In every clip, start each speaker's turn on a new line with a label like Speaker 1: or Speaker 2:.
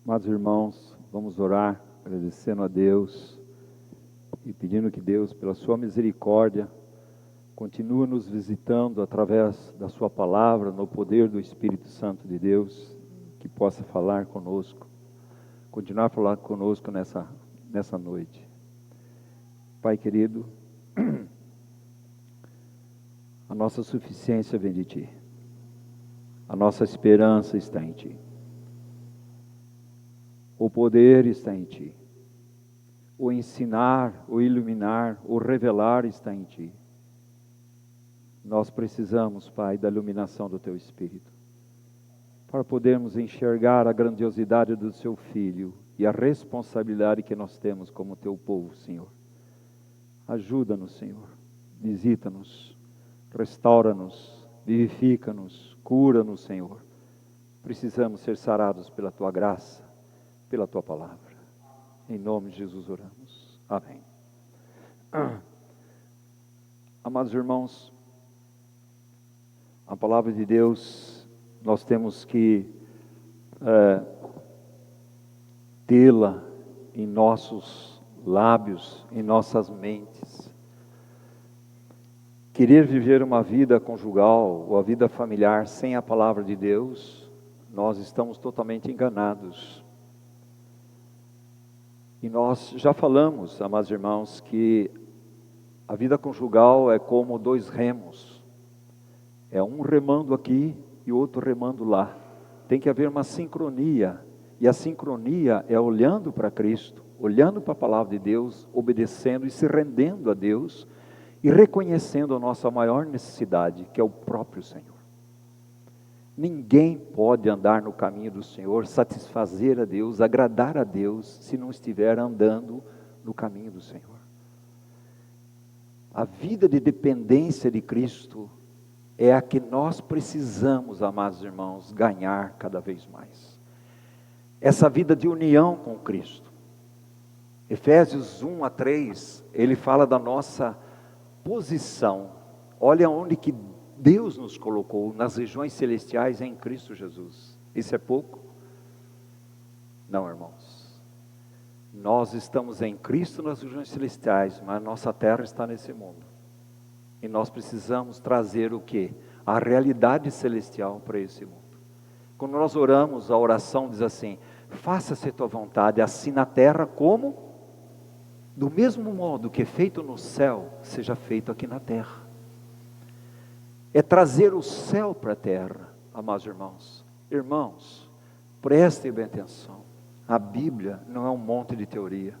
Speaker 1: Amados irmãos, vamos orar, agradecendo a Deus e pedindo que Deus, pela sua misericórdia, continue nos visitando através da sua palavra, no poder do Espírito Santo de Deus, que possa falar conosco, continuar a falar conosco nessa noite. Pai querido, a nossa suficiência vem de Ti, a nossa esperança está em Ti. O poder está em Ti. O ensinar, o iluminar, o revelar está em Ti. Nós precisamos, Pai, da iluminação do Teu Espírito, para podermos enxergar a grandiosidade do Seu Filho e a responsabilidade que nós temos como Teu povo, Senhor. Ajuda-nos, Senhor. Visita-nos, restaura-nos, vivifica-nos, cura-nos, Senhor. Precisamos ser sarados pela Tua graça, pela Tua palavra. Em nome de Jesus oramos. Amém. Amados irmãos, a palavra de Deus, nós temos que tê-la em nossos lábios, em nossas mentes. Querer viver uma vida conjugal ou a vida familiar sem a palavra de Deus, nós estamos totalmente enganados. E nós já falamos, amados irmãos, que a vida conjugal é como dois remos. É um remando aqui e outro remando lá. Tem que haver uma sincronia. E a sincronia é olhando para Cristo, olhando para a palavra de Deus, obedecendo e se rendendo a Deus e reconhecendo a nossa maior necessidade, que é o próprio Senhor. Ninguém pode andar no caminho do Senhor, satisfazer a Deus, agradar a Deus, se não estiver andando no caminho do Senhor. A vida de dependência de Cristo é a que nós precisamos, amados irmãos, ganhar cada vez mais. Essa vida de união com Cristo. Efésios 1-3, ele fala da nossa posição. Olha onde que Deus nos colocou, nas regiões celestiais em Cristo Jesus. Isso é pouco? Não, irmãos. Nós estamos em Cristo nas regiões celestiais, mas nossa terra está nesse mundo. E nós precisamos trazer o quê? A realidade celestial para esse mundo. Quando nós oramos, a oração diz assim: faça-se tua vontade, assim na terra como do mesmo modo que é feito no céu, seja feito aqui na terra. É trazer o céu para a terra, amados irmãos. Irmãos, prestem bem atenção. A Bíblia não é um monte de teoria.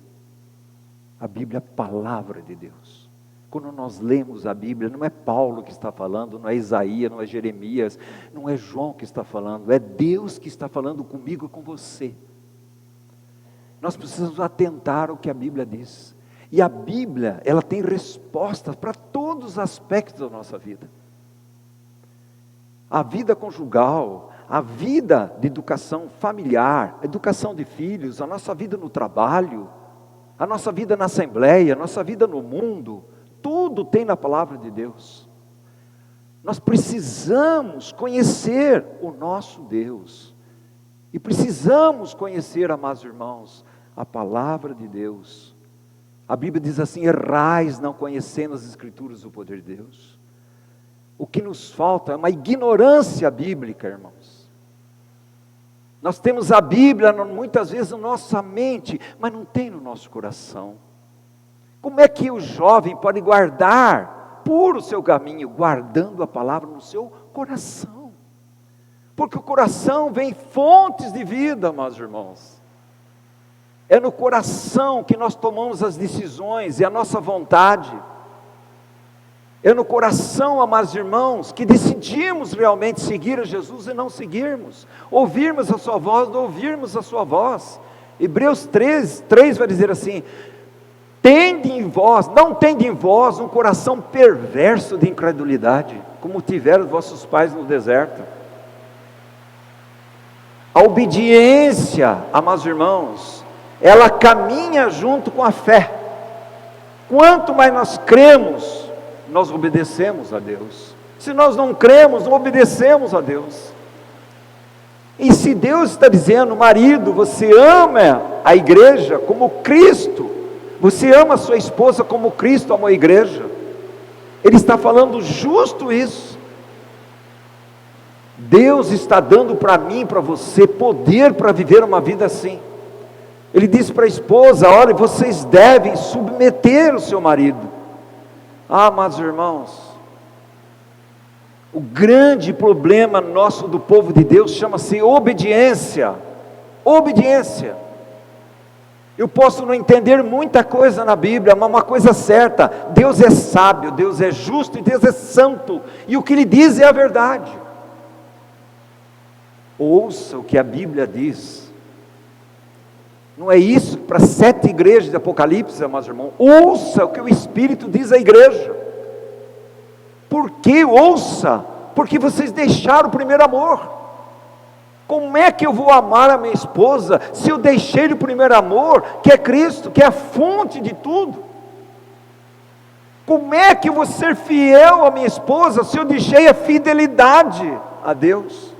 Speaker 1: A Bíblia é a palavra de Deus. Quando nós lemos a Bíblia, não é Paulo que está falando, não é Isaías, não é Jeremias, não é João que está falando, é Deus que está falando comigo e com você. Nós precisamos atentar ao que a Bíblia diz. E a Bíblia, ela tem respostas para todos os aspectos da nossa vida. A vida conjugal, a vida de educação familiar, a educação de filhos, a nossa vida no trabalho, a nossa vida na assembleia, a nossa vida no mundo, tudo tem na palavra de Deus. Nós precisamos conhecer o nosso Deus. E precisamos conhecer, amados irmãos, a palavra de Deus. A Bíblia diz assim: errais não conhecendo as Escrituras do poder de Deus. O que nos falta é uma ignorância bíblica, irmãos. Nós temos a Bíblia muitas vezes na nossa mente, mas não tem no nosso coração. Como é que o jovem pode guardar puro o seu caminho, guardando a palavra no seu coração? Porque o coração vem fontes de vida, amados irmãos. É no coração que nós tomamos as decisões e a nossa vontade. É no coração, amados irmãos, que decidimos realmente seguir a Jesus e não seguirmos. Ouvirmos a sua voz, não ouvirmos a sua voz. Hebreus 3 vai dizer assim: não tende em vós um coração perverso de incredulidade, como tiveram vossos pais no deserto. A obediência, amados irmãos, ela caminha junto com a fé. Quanto mais nós cremos, nós obedecemos a Deus. Se nós não cremos, não obedecemos a Deus. E se Deus está dizendo, marido, você ama a igreja como Cristo, você ama a sua esposa como Cristo amou a igreja, Ele está falando justo isso. Deus está dando para mim e para você poder para viver uma vida assim. Ele disse para a esposa, olha, vocês devem submeter o seu marido. Ah, amados irmãos, o grande problema nosso do povo de Deus chama-se obediência. Obediência. Eu posso não entender muita coisa na Bíblia, mas uma coisa certa: Deus é sábio, Deus é justo e Deus é santo, e o que Ele diz é a verdade. Ouça o que a Bíblia diz. Não é isso para 7 igrejas de Apocalipse, amados irmãos. Ouça o que o Espírito diz à igreja. Por que ouça? Porque vocês deixaram o primeiro amor. Como é que eu vou amar a minha esposa se eu deixei o primeiro amor, que é Cristo, que é a fonte de tudo? Como é que eu vou ser fiel à minha esposa se eu deixei a fidelidade a Deus?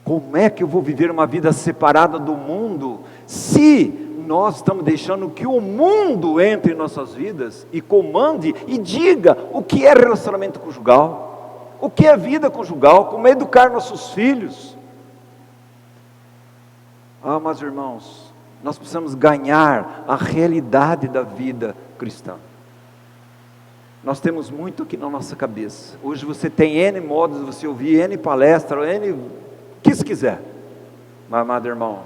Speaker 1: Como é que eu vou viver uma vida separada do mundo se nós estamos deixando que o mundo entre em nossas vidas e comande e diga o que é relacionamento conjugal, o que é vida conjugal, como educar nossos filhos? Ah, meus irmãos, nós precisamos ganhar a realidade da vida cristã. Nós temos muito aqui na nossa cabeça. Hoje você tem N modos de você ouvir, N palestra, N o que se quiser. Mas, amado irmão,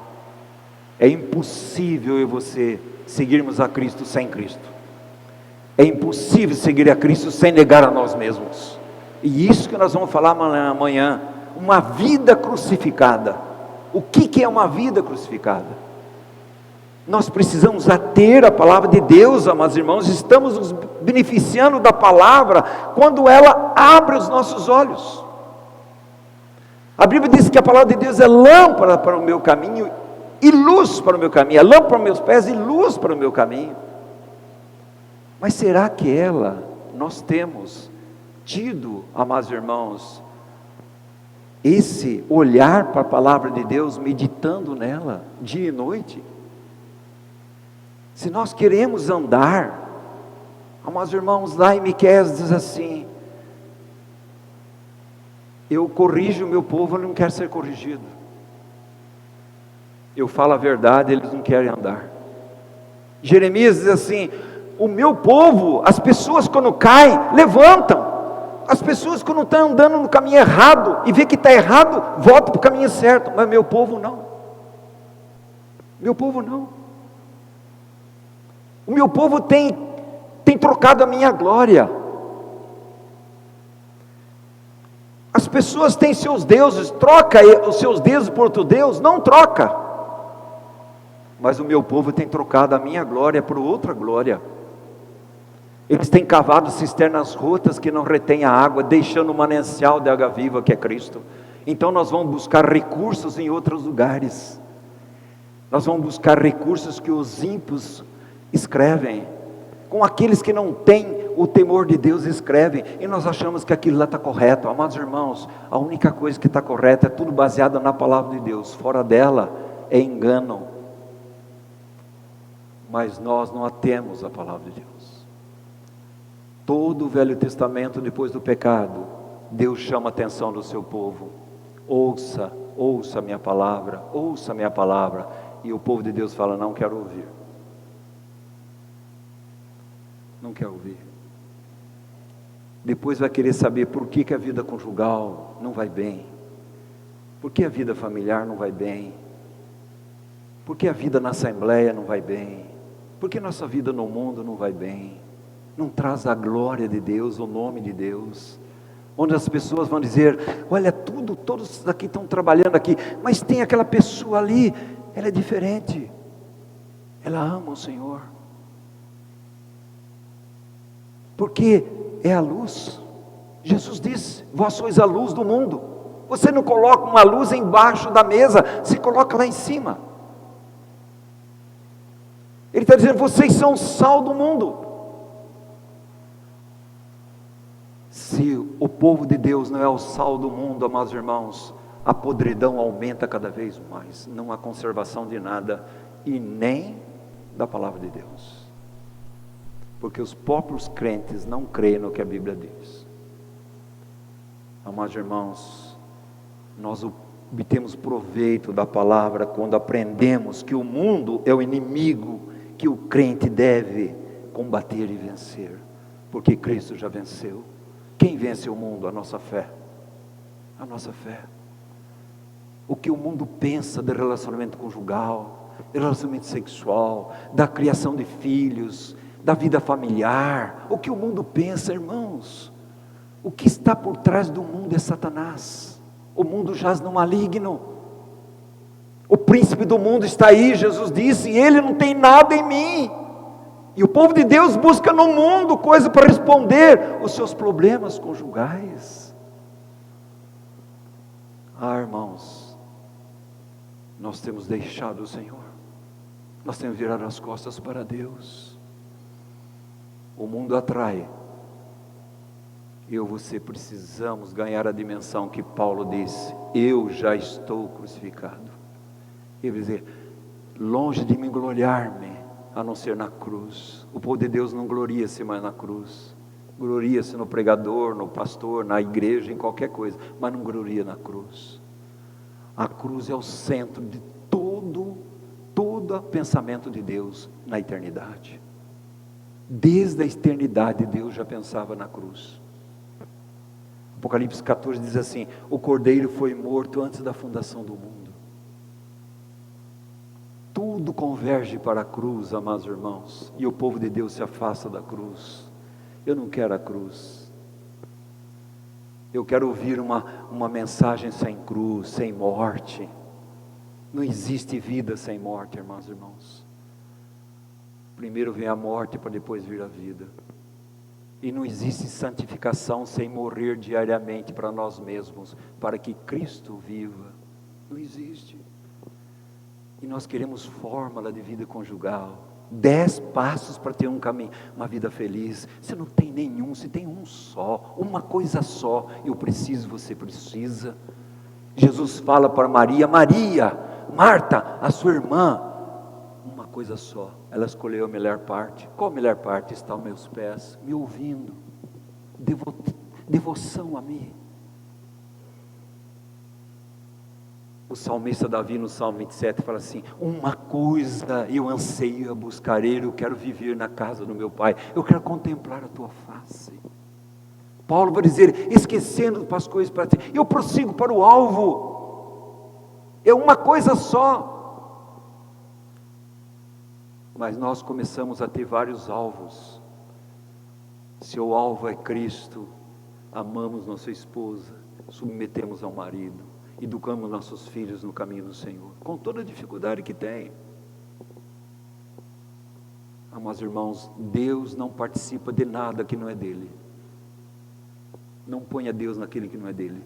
Speaker 1: é impossível eu e você seguirmos a Cristo sem Cristo. É impossível seguir a Cristo sem negar a nós mesmos. E isso que nós vamos falar amanhã, uma vida crucificada. O que é uma vida crucificada? Nós precisamos ater a palavra de Deus, amados irmãos. Estamos nos beneficiando da palavra quando ela abre os nossos olhos. A Bíblia diz que a palavra de Deus é lâmpada para o meu caminho e luz para o meu caminho, é lâmpada para os meus pés e luz para o meu caminho. Mas será que nós temos tido, amados irmãos, esse olhar para a palavra de Deus, meditando nela, dia e noite? Se nós queremos andar, amados irmãos, lá em Miqueias diz assim: eu corrijo o meu povo, ele não quer ser corrigido. Eu falo a verdade, eles não querem andar. Jeremias diz assim: o meu povo, as pessoas quando caem, levantam. As pessoas quando estão andando no caminho errado, e vê que está errado, voltam para o caminho certo. Mas meu povo não. Meu povo não. O meu povo tem trocado a minha glória. As pessoas têm seus deuses, troca os seus deuses por outro Deus? Não troca. Mas o meu povo tem trocado a minha glória por outra glória. Eles têm cavado cisternas rotas que não retêm a água, deixando o manancial de água viva que é Cristo. Então nós vamos buscar recursos em outros lugares. Nós vamos buscar recursos que os ímpios escrevem, com aqueles que não têm o temor de Deus escrevem, e nós achamos que aquilo lá está correto. Amados irmãos, a única coisa que está correta é tudo baseado na palavra de Deus, fora dela é engano. Mas nós não atemos a palavra de Deus. Todo o Velho Testamento, depois do pecado, Deus chama a atenção do seu povo: ouça a minha palavra, ouça a minha palavra. E o povo de Deus fala: não quero ouvir. Não quer ouvir. Depois vai querer saber por que a vida conjugal não vai bem, por que a vida familiar não vai bem, por que a vida na assembleia não vai bem, por que nossa vida no mundo não vai bem, não traz a glória de Deus, o nome de Deus, onde as pessoas vão dizer: olha, todos aqui estão trabalhando aqui, mas tem aquela pessoa ali, ela é diferente, ela ama o Senhor. Porque é a luz. Jesus disse: vós sois a luz do mundo. Você não coloca uma luz embaixo da mesa, se coloca lá em cima. Ele está dizendo: vocês são o sal do mundo. Se o povo de Deus não é o sal do mundo, amados irmãos, a podridão aumenta cada vez mais. Não há conservação de nada, e nem da palavra de Deus. Porque os próprios crentes não creem no que a Bíblia diz. Amados irmãos, nós obtemos proveito da palavra quando aprendemos que o mundo é o inimigo que o crente deve combater e vencer. Porque Cristo já venceu. Quem vence o mundo? A nossa fé. A nossa fé. O que o mundo pensa de relacionamento conjugal, de relacionamento sexual, da criação de filhos, da vida familiar, o que o mundo pensa, irmãos, o que está por trás do mundo é Satanás. O mundo jaz no maligno, o príncipe do mundo está aí, Jesus disse, e ele não tem nada em mim. E o povo de Deus busca no mundo coisa para responder os seus problemas conjugais. Irmãos, nós temos deixado o Senhor, nós temos virado as costas para Deus. O mundo atrai, eu e você precisamos ganhar a dimensão que Paulo disse, eu já estou crucificado. Ele vai dizer, longe de me gloriar-me, a não ser na cruz. O povo de Deus não gloria-se mais na cruz, gloria-se no pregador, no pastor, na igreja, em qualquer coisa, mas não gloria na cruz. A cruz é o centro de todo pensamento de Deus na eternidade. Desde a eternidade Deus já pensava na cruz. Apocalipse 14 diz assim, o Cordeiro foi morto antes da fundação do mundo. Tudo converge para a cruz, amados irmãos, e o povo de Deus se afasta da cruz. Eu não quero a cruz. Eu quero ouvir uma mensagem sem cruz, sem morte. Não existe vida sem morte, irmãos e irmãos. Primeiro vem a morte para depois vir a vida. E não existe santificação sem morrer diariamente para nós mesmos, para que Cristo viva. Não existe. E nós queremos fórmula de vida conjugal, 10 passos para ter um caminho, uma vida feliz. Você não tem nenhum, você tem um só, uma coisa só. Eu preciso, você precisa. Jesus fala para Maria, Maria, Marta, a sua irmã, uma coisa só, ela escolheu a melhor parte. Qual a melhor parte? Está aos meus pés, me ouvindo, devoção a mim. O salmista Davi no Salmo 27 fala assim, uma coisa eu anseio a buscar, eu quero viver na casa do meu Pai, eu quero contemplar a tua face. Paulo vai dizer, esquecendo as coisas para ti, eu prossigo para o alvo, é uma coisa só. Mas nós começamos a ter vários alvos. Seu alvo é Cristo, amamos nossa esposa, submetemos ao marido, educamos nossos filhos no caminho do Senhor, com toda a dificuldade que tem. Amados irmãos, Deus não participa de nada que não é dele. Não ponha Deus naquele que não é dele.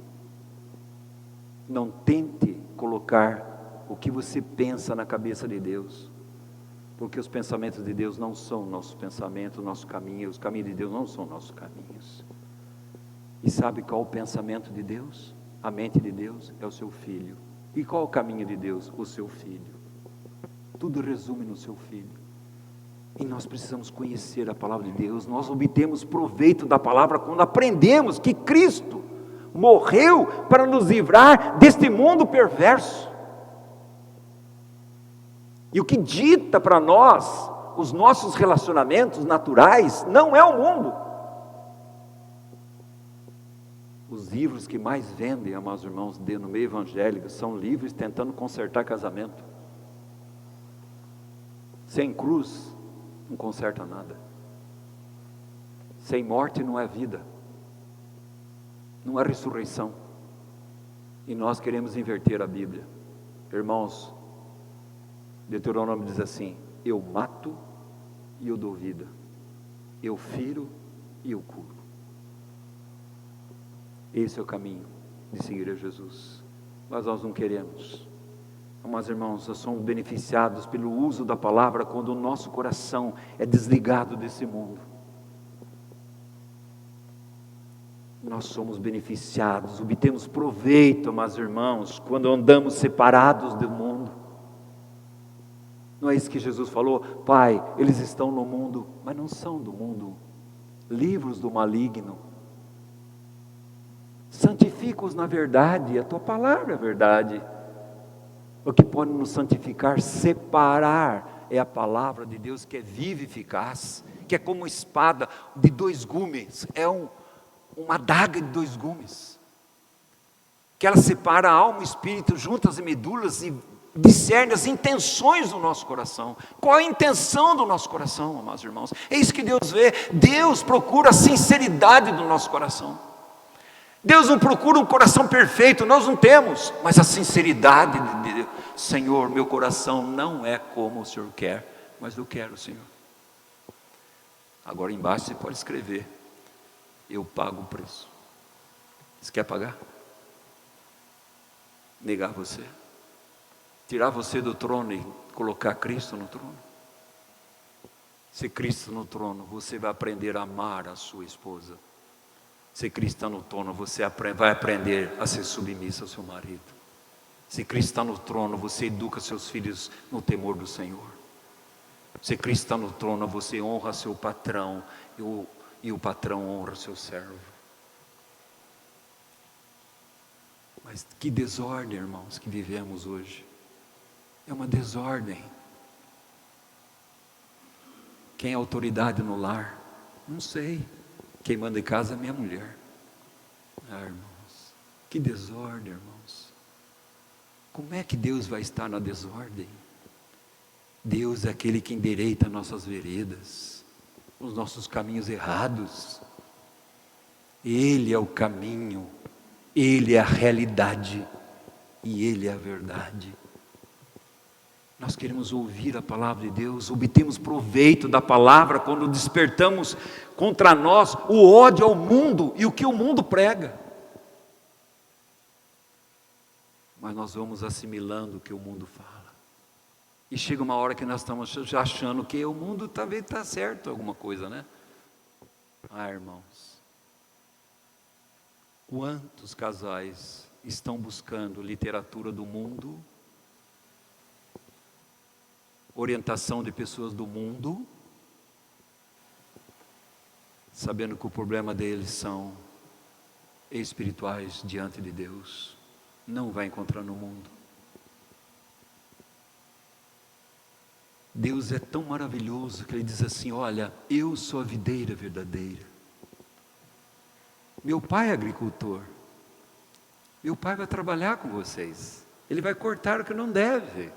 Speaker 1: Não tente colocar o que você pensa na cabeça de Deus, porque os pensamentos de Deus não são nossos pensamentos, nosso caminho, os caminhos de Deus não são nossos caminhos. E sabe qual o pensamento de Deus? A mente de Deus é o seu filho. E qual o caminho de Deus? O seu filho. Tudo resume no seu filho. E nós precisamos conhecer a palavra de Deus. Nós obtemos proveito da palavra quando aprendemos que Cristo morreu para nos livrar deste mundo perverso. E o que dita para nós os nossos relacionamentos naturais não é o mundo. Os livros que mais vendem, amados irmãos, no meio evangélico, são livros tentando consertar casamento. Sem cruz, não conserta nada. Sem morte não é vida. Não há ressurreição. E nós queremos inverter a Bíblia. Irmãos, Deuteronômio diz assim, eu mato e eu dou vida. Eu firo e eu curo. Esse é o caminho de seguir a Jesus. Mas nós não queremos. Mas irmãos, nós somos beneficiados pelo uso da palavra quando o nosso coração é desligado desse mundo. nós somos beneficiados, obtemos proveito, amados irmãos, quando andamos separados do mundo. Não é isso que Jesus falou? Pai, eles estão no mundo, mas não são do mundo. Livros do maligno. Santifica-os na verdade, a tua palavra é verdade. O que pode nos santificar, separar, é a palavra de Deus, que é viva e eficaz, que é como espada de dois gumes, é uma adaga de dois gumes, que ela separa a alma e o espírito, juntas e medulas, e discerne as intenções do nosso coração. Qual a intenção do nosso coração, amados irmãos? É isso que Deus vê. Deus procura a sinceridade do nosso coração. Deus não procura um coração perfeito, nós não temos, mas a sinceridade de Deus. Senhor, meu coração não é como o Senhor quer, mas eu quero, Senhor. Agora embaixo você pode escrever: eu pago o preço. Você quer pagar? Negar você? Tirar você do trono e colocar Cristo no trono? Se Cristo no trono, você vai aprender a amar a sua esposa. Se Cristo está no trono, você vai aprender a ser submissa ao seu marido. Se Cristo está no trono, você educa seus filhos no temor do Senhor. Se Cristo está no trono, você honra seu patrão e o patrão honra seu servo. Mas que desordem, irmãos, que vivemos hoje. É uma desordem. Quem é autoridade no lar? Não sei. Quem manda em casa é minha mulher. Irmãos, que desordem, irmãos. Como é que Deus vai estar na desordem? Deus é aquele que endireita nossas veredas, os nossos caminhos errados. Ele é o caminho, Ele é a realidade e Ele é a verdade. Nós queremos ouvir a palavra de Deus, obtemos proveito da palavra quando despertamos contra nós o ódio ao mundo e o que o mundo prega. Mas nós vamos assimilando o que o mundo fala. E chega uma hora que nós estamos já achando que o mundo talvez está certo alguma coisa, né? Irmãos, quantos casais estão buscando literatura do mundo, orientação de pessoas do mundo, sabendo que o problema deles são espirituais diante de Deus? Não vai encontrar no mundo. Deus é tão maravilhoso que Ele diz assim: olha, eu sou a videira verdadeira. Meu pai é agricultor. Meu pai vai trabalhar com vocês. Ele vai cortar o que não deve.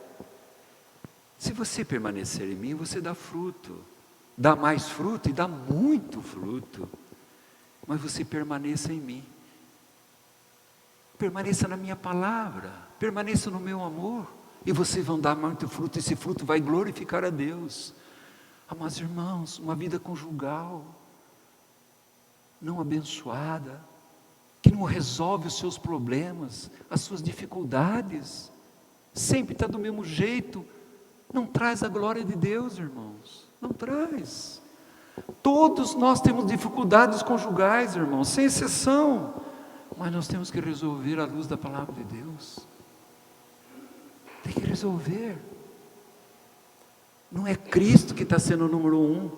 Speaker 1: Se você permanecer em mim, você dá fruto. Dá mais fruto e dá muito fruto. Mas você permaneça em mim. Permaneça na minha palavra. Permaneça no meu amor. E vocês vão dar muito fruto. Esse fruto vai glorificar a Deus. Amados irmãos, uma vida conjugal não abençoada, que não resolve os seus problemas, as suas dificuldades, sempre está do mesmo jeito, não traz a glória de Deus, irmãos. Não traz. Todos nós temos dificuldades conjugais, irmãos, sem exceção. Mas nós temos que resolver à luz da palavra de Deus. Tem que resolver. Não é Cristo que está sendo o número 1,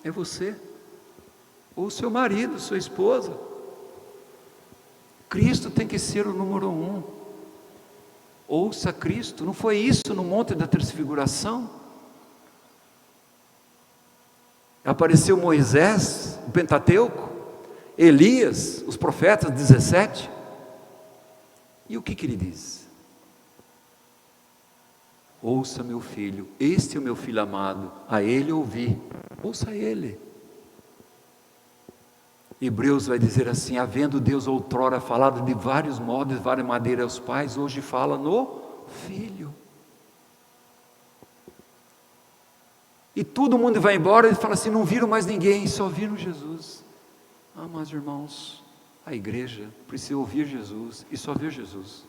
Speaker 1: é você, ou seu marido, sua esposa. Cristo tem que ser o número 1. Ouça Cristo. Não foi isso no Monte da Transfiguração? Apareceu Moisés, o Pentateuco, Elias, os profetas 17. E o que ele diz? Ouça meu filho, este é o meu filho amado, a ele ouvi. Ouça ele. Hebreus vai dizer assim: havendo Deus outrora falado de vários modos, de várias maneiras aos pais, hoje fala no Filho. E todo mundo vai embora e fala assim: não viram mais ninguém, só viram Jesus. Mas irmãos, a igreja precisa ouvir Jesus e só ver Jesus.